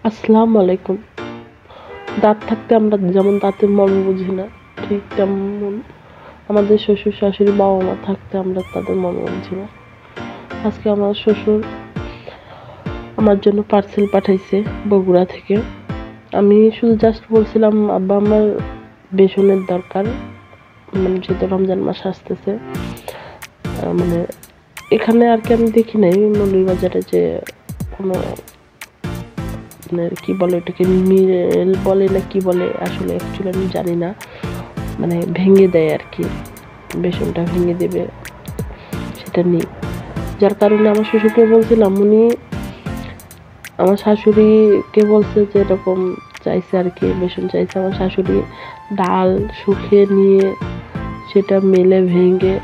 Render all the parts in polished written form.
আসসালামু আলাইকুম। দাঁত থাকতে আমরা যেমন দাঁতের মর্ম বুঝি না, ঠিক তেমন আমাদের শ্বশুর শাশুড়ি বাবা মা থাকতে আমরা তাদের মর্ম বুঝি না। আজকে আমার শ্বশুর আমার জন্য পার্সেল পাঠাইছে বগুড়া থেকে। আমি শুধু জাস্ট বলছিলাম আব্বা আমার বেসনের দরকার, মানে যেহেতু রমজান মাস আসতেছে। মানে এখানে আর কি আমি দেখি নাই মৌলভীবাজারে যে কোনো মানে কি বলে এটাকে, মিল বলে না কি বলে, আসলে অ্যাকচুয়ালি আমি জানি না। মানে ভেঙে দেয় আর কি, বেসনটা ভেঙে দেবে সেটা নেই। যার কারণে আমার শ্বশুরকে বলছিলাম, উনি আমার শাশুড়িকে বলছে যে এরকম চাইছে আর কি, বেসন চাইছে। আমার শাশুড়ি ডাল শুকিয়ে নিয়ে সেটা মেলে ভেঙে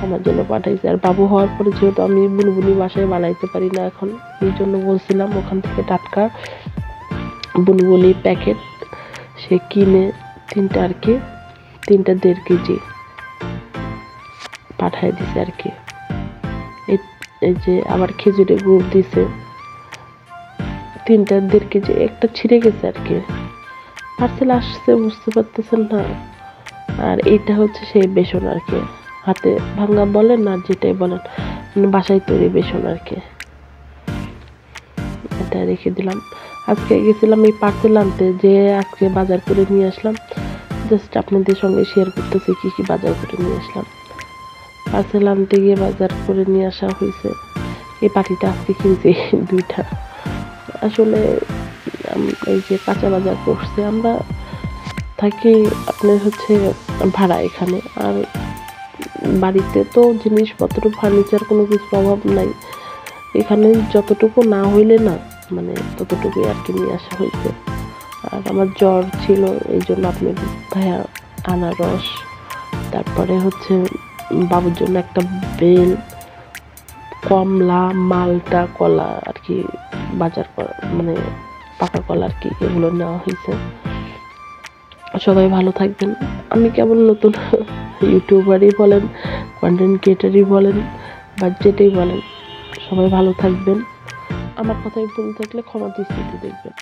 আমার জন্য পাঠাইছে। আর বাবু হওয়ার পরে যেহেতু আমি বুনবুনি বাসায় বানাইতে পারি না এখন, এই জন্য বলছিলাম ওখান থেকে টাটকা বুনবুনি প্যাকেট সে কিনে তিনটা আর কি, 1.5 কেজি পাঠায় দিছে আর কি। এই যে আবার খেজুরের গুড় দিছে 1.5 কেজি, একটা ছিঁড়ে গেছে আর কি। পার্সেল আসছে, বুঝতে পারতেছেন না। আর এটা হচ্ছে সেই বেসন আর কি, হাতে ভাঙা বলেন আর যেটাই বলেন, মানে বাসায় তৈরি বেসন আর কি। এটা রেখে দিলাম। আজকে গেছিলাম এই পার্সেল আনতে, যে আজকে বাজার করে নিয়ে আসলাম। জাস্ট আপনাদের সঙ্গে শেয়ার করতেছি কি কি বাজার করে নিয়ে আসলাম। পার্সেল আনতে গিয়ে বাজার করে নিয়ে আসা হয়েছে। এই পাটিটা আজকে কিনছি 2টা। আসলে এই যে কাঁচা বাজার করছে, আমরা থাকি আপনার হচ্ছে ভাড়া এখানে, আর বাড়িতে তো জিনিসপত্র ফার্নিচার কোনো কিছু অভাব নাই। এখানে যতটুকু না হইলে না, মানে ততটুকুই আর কি নিয়ে আসা হয়েছে। আর আমার জ্বর ছিল, এই জন্য আপনার ভাইয়া আনারস, তারপরে হচ্ছে বাবুর জন্য একটা বেল, কমলা, মালটা কলা আর কি বাজার করা, মানে পাকা কলা আর কি, এগুলো নেওয়া হয়েছে। সবাই ভালো থাকবেন। আমি কেবল নতুন ইউটিউবারই বলেন, কন্টেন্ট ক্রিয়েটারই বলেন, বা যেটাই বলেন, সবাই ভালো থাকবেন। আমার কথায় ভুল থাকলে ক্ষমা দৃষ্টিতে দেখবেন।